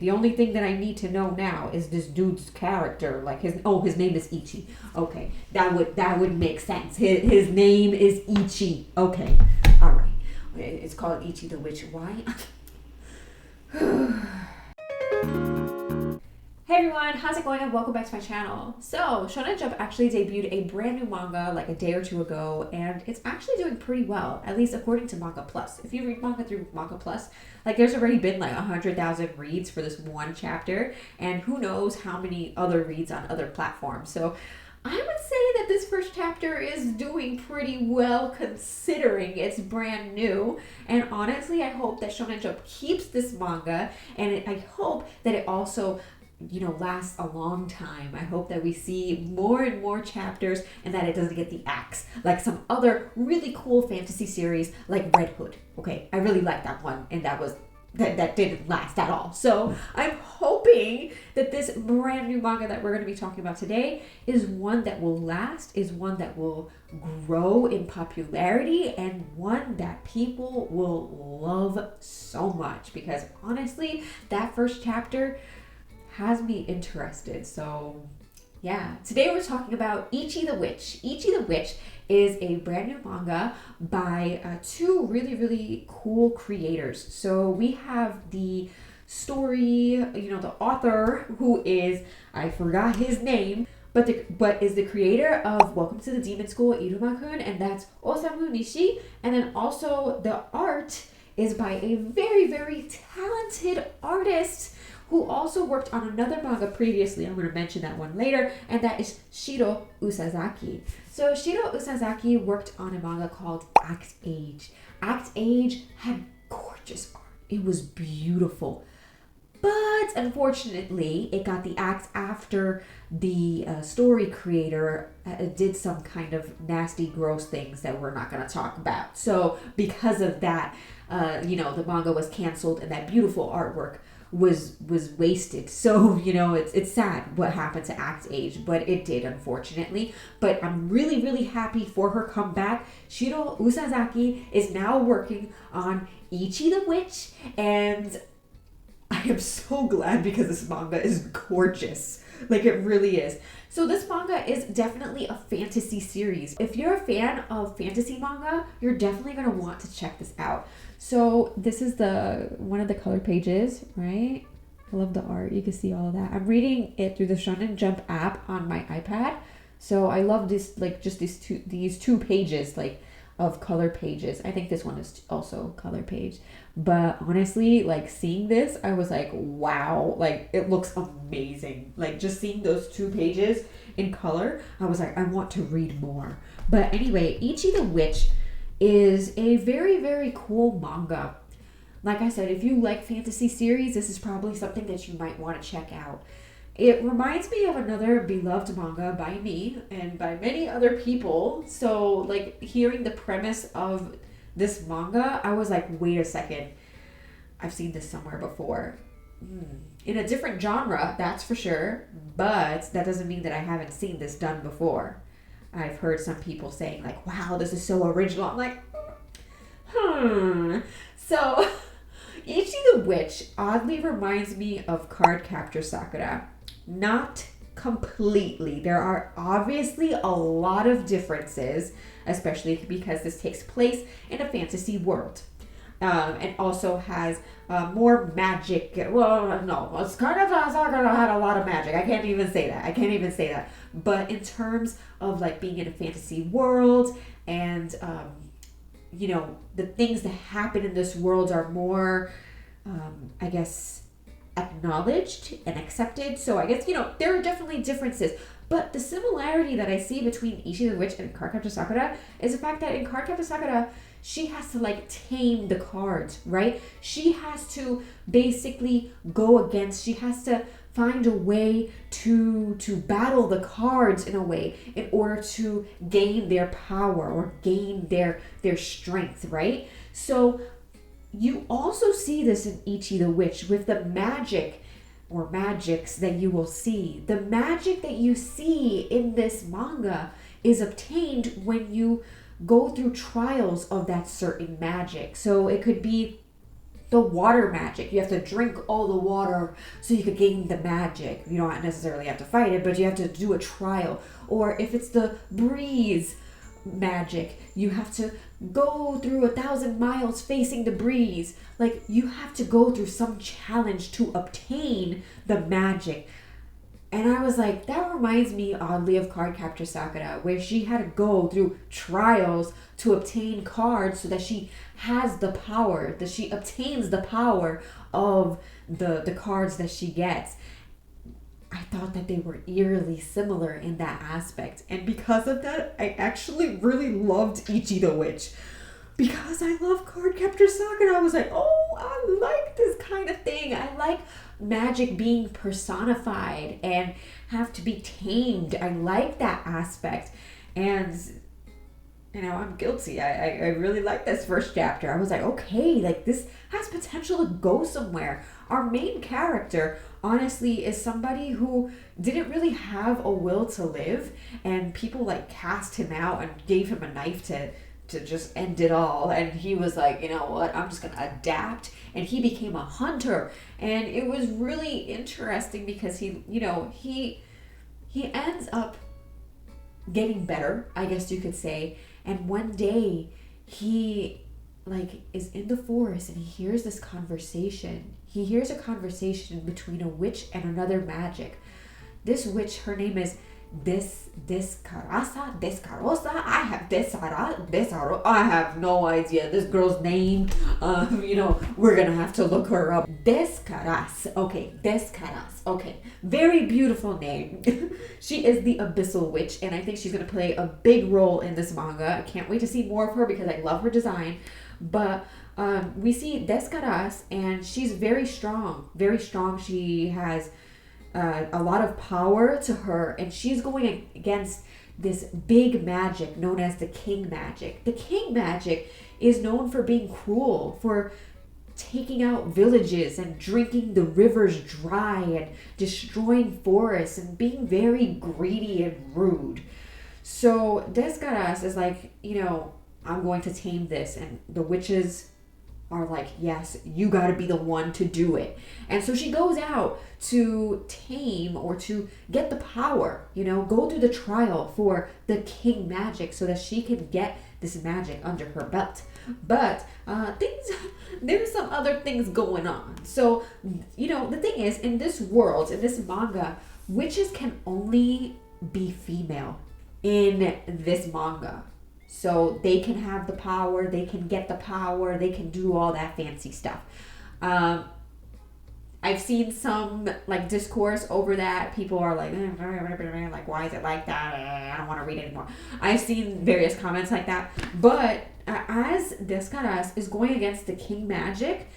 The only thing that I need to know now is this dude's character. Like his name is Ichi. Okay, that would make sense. His name is Ichi. Okay, all right. It's called Ichi the Witch. Why? Hey everyone, how's it going and welcome back to my channel. So, Shonen Jump actually debuted a brand new manga like a day or two ago, and it's actually doing pretty well, at least according to Manga Plus. If you read manga through Manga Plus, like there's already been like 100,000 reads for this one chapter, and who knows how many other reads on other platforms. So, I would say that this first chapter is doing pretty well considering it's brand new. And honestly, I hope that Shonen Jump keeps this manga, and I hope that it also lasts a long time. I hope that we see more and more chapters and that it doesn't get the axe like some other really cool fantasy series like Red Hood. Okay, I really like that one, and that didn't last at all. So I'm hoping that this brand new manga that we're going to be talking about today is one that will last, is one that will grow in popularity, and one that people will love so much, because honestly, that first chapter has me interested. So yeah, today we're talking about Ichi the Witch. Ichi the Witch is a brand new manga by two really, really cool creators. So we have the story, the author, who is, I forgot his name, but is the creator of Welcome to the Demon School, Iruma-kun, and that's Osamu Nishi. And then also the art is by a very, very talented artist who also worked on another manga previously. I'm going to mention that one later, and that is Shiro Usazaki. So Shiro Usazaki worked on a manga called Act Age. Act Age had gorgeous art. It was beautiful. But unfortunately, it got the axe after the story creator did some kind of nasty, gross things that we're not going to talk about. So because of that, the manga was canceled, and that beautiful artwork was wasted. So it's sad what happened to Act Age, but it did, unfortunately. But I'm really, really happy for her comeback. Shiro Usazaki is now working on Ichi the Witch, and I am so glad because this manga is gorgeous. Like, it really is. So this manga is definitely a fantasy series. If you're a fan of fantasy manga, you're definitely going to want to check this out. So this is one of the color pages, right? I love the art. You can see all of that. I'm reading it through the Shonen Jump app on my iPad. So I love this, like, just these two pages, like, of color pages. I think this one is also color page. But honestly, like, seeing this, I was like, wow, like, it looks amazing. Like, just seeing those two pages in color, I was like, I want to read more. But anyway, Ichi the Witch is a very, very cool manga. Like I said, if you like fantasy series, this is probably something that you might want to check out. It reminds me of another beloved manga by me and by many other people. So, like, hearing the premise of this manga, I was like, wait a second. I've seen this somewhere before. In a different genre, that's for sure. But that doesn't mean that I haven't seen this done before. I've heard some people saying, like, wow, this is so original. I'm like, So, Ichi the Witch oddly reminds me of Cardcaptor Sakura. Not completely. There are obviously a lot of differences, especially because this takes place in a fantasy world. And also has more magic. Well, no, Cardcaptor Sakura had a lot of magic. I can't even say that. But in terms of, like, being in a fantasy world and, the things that happen in this world are more, I guess, acknowledged and accepted. So I guess, there are definitely differences. But the similarity that I see between Ichi the Witch and Cardcaptor Sakura is the fact that in Cardcaptor Sakura, she has to, like, tame the cards, right? She has to basically she has to find a way to battle the cards in a way in order to gain their power or gain their strength, right? So you also see this in Ichi the Witch with the magic or magics that you will see. The magic that you see in this manga is obtained when you go through trials of that certain magic. So it could be the water magic. You have to drink all the water so you could gain the magic. You don't necessarily have to fight it, but you have to do a trial. Or if it's the breeze magic, you have to go through 1,000 miles facing the breeze. Like, you have to go through some challenge to obtain the magic. And I was like, that reminds me oddly of Cardcaptor Sakura, where she had to go through trials to obtain cards so that she has the power, that she obtains the power of the cards that she gets. I thought that they were eerily similar in that aspect. And because of that, I actually really loved Ichi the Witch. Because I love Cardcaptor Sakura, I was like, oh, I like this kind of thing. I like magic being personified and have to be tamed. I like that aspect. And, you know, I'm guilty. I really like this first chapter. I was like, okay, like this has potential to go somewhere. Our main character, honestly, is somebody who didn't really have a will to live, and people like cast him out and gave him a knife to just end it all. And he was like, you know what, I'm just gonna adapt. And he became a hunter. And it was really interesting because he ends up getting better, I guess you could say. And one day he like is in the forest and he hears this conversation. He hears a conversation between a witch and another magic. This witch, her name is Descarosa. I have no idea this girl's name. We're gonna have to look her up. Descaras. Okay. Very beautiful name. She is the Abyssal Witch, and I think she's gonna play a big role in this manga. I can't wait to see more of her because I love her design. But we see Descaras, and she's very strong. Very strong. She has a lot of power to her, and she's going against this big magic known as the King Magic. The King Magic is known for being cruel, for taking out villages and drinking the rivers dry and destroying forests and being very greedy and rude. So Descaras is like, I'm going to tame this, and the witches are like, yes, you got to be the one to do it. And so she goes out to tame or to get the power, go through the trial for the King Magic so that she can get this magic under her belt. But there's some other things going on. So, the thing is, in this world, in this manga, witches can only be female in this manga. So they can have the power, they can get the power, they can do all that fancy stuff. I've seen some discourse over that. People are like, why is it like that? I don't want to read anymore. I've seen various comments like that. But as Descaras is going against the King Magic,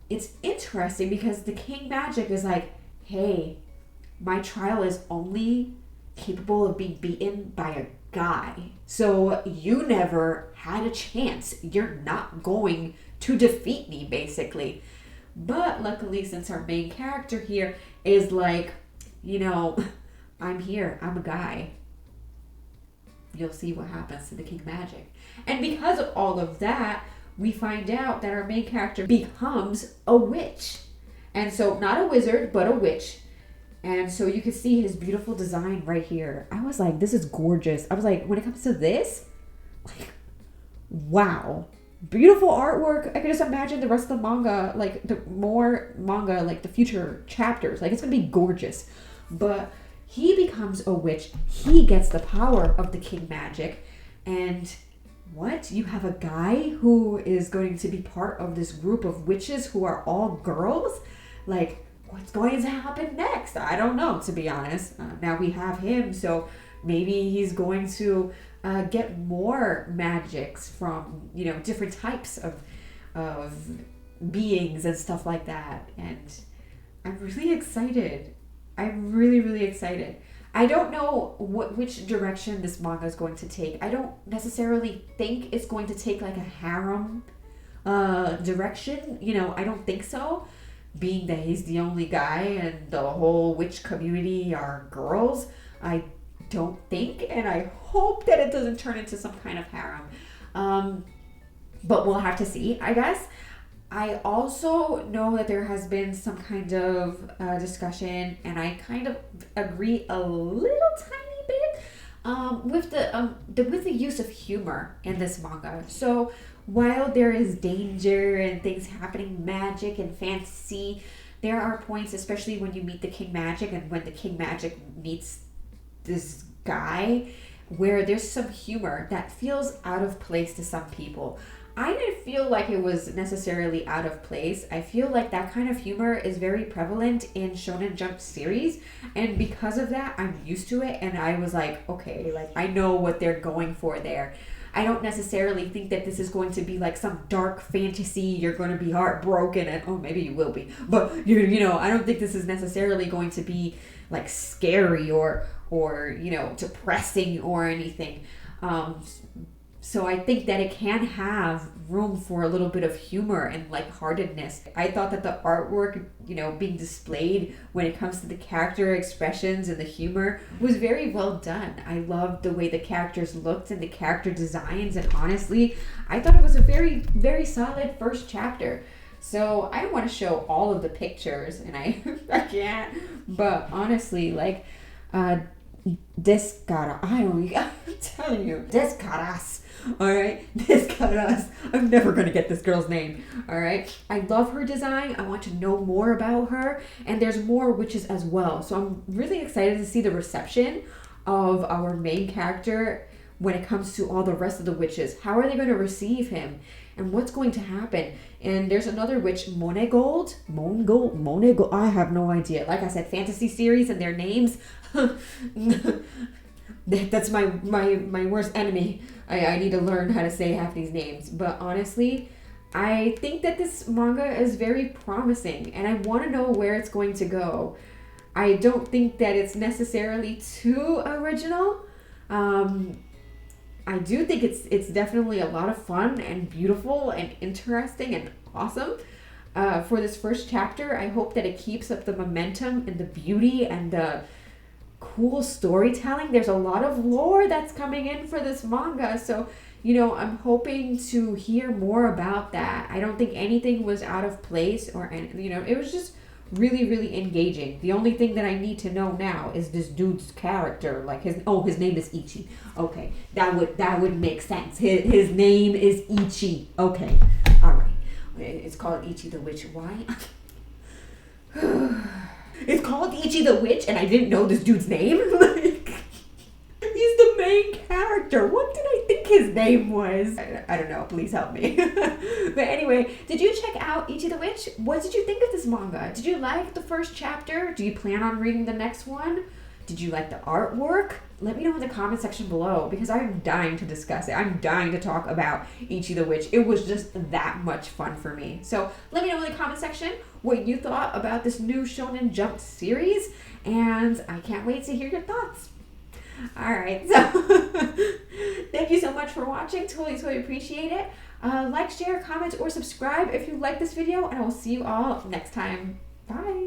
it's interesting because the King Magic is like, hey, my trial is only capable of being beaten by a guy. So you never had a chance. You're not going to defeat me, basically. But luckily, since our main character here is like, I'm here. I'm a guy. You'll see what happens to the King Magic. And because of all of that, we find out that our main character becomes a witch. And so not a wizard, but a witch. And so you can see his beautiful design right here. I was like, this is gorgeous. I was like, when it comes to this, wow. Beautiful artwork. I can just imagine the rest of the manga, the future chapters. It's going to be gorgeous. But he becomes a witch. He gets the power of the King Magic. And what? You have a guy who is going to be part of this group of witches who are all girls? What's going to happen next? I don't know, to be honest. Now we have him, so maybe he's going to get more magics from, different types of beings and stuff like that. And I'm really excited. I'm really, really excited. I don't know which direction this manga is going to take. I don't necessarily think it's going to take a harem direction. I don't think so. Being that he's the only guy and the whole witch community are girls, I don't think, and I hope that it doesn't turn into some kind of harem. But we'll have to see, I guess. I also know that there has been some kind of discussion, and I kind of agree a little tiny bit with the use of humor in this manga. So while there is danger and things happening, magic and fantasy, there are points, especially when you meet the King Magic and when the King Magic meets this guy, where there's some humor that feels out of place to some people. I didn't feel like it was necessarily out of place. I feel like that kind of humor is very prevalent in Shonen Jump series, and because of that, I'm used to it, and I was like, okay, like I know what they're going for there. I don't necessarily think that this is going to be like some dark fantasy, you're going to be heartbroken, and oh, maybe you will be, but you know, I don't think this is necessarily going to be like scary or you know, depressing or anything. So I think that it can have room for a little bit of humor and lightheartedness. I thought that the artwork, you know, being displayed when it comes to the character expressions and the humor was very well done. I loved the way the characters looked and the character designs, and honestly, I thought it was a very, very solid first chapter. So I want to show all of the pictures, and I can't, but honestly, like, Descara, I'm telling you, Descaras. Alright, Descaras. I'm never gonna get this girl's name. Alright, I love her design. I want to know more about her, and there's more witches as well. So I'm really excited to see the reception of our main character when it comes to all the rest of the witches. How are they going to receive him, and what's going to happen? And there's another witch, Monegold. Monegold. I have no idea. Like I said, fantasy series and their names. That's my worst enemy. I need to learn how to say half these names. But honestly, I think that this manga is very promising, and I want to know where it's going to go. I don't think that it's necessarily too original. I do think it's definitely a lot of fun and beautiful and interesting and awesome. For this first chapter, I hope that it keeps up the momentum and the beauty and the cool storytelling. There's a lot of lore that's coming in for this manga, so you know, I'm hoping to hear more about that. I don't think anything was out of place, or you know, it was just really, really engaging. The only thing that I need to know now is this dude's character, like his name is Ichi. Okay, that would make sense. His name is Ichi. Okay, all right. It's called Ichi the Witch. Why? It's called Ichi the Witch, and I didn't know this dude's name. Like, he's the main character. What did I think his name was? I don't know. Please help me. But anyway, did you check out Ichi the Witch? What did you think of this manga? Did you like the first chapter? Do you plan on reading the next one? Did you like the artwork? Let me know in the comment section below, because I'm dying to discuss it. I'm dying to talk about Ichi the Witch. It was just that much fun for me. So let me know in the comment section what you thought about this new Shonen Jump series, and I can't wait to hear your thoughts. Alright, so thank you so much for watching. Totally appreciate it. Like, share, comment, or subscribe if you like this video, and I will see you all next time. Bye.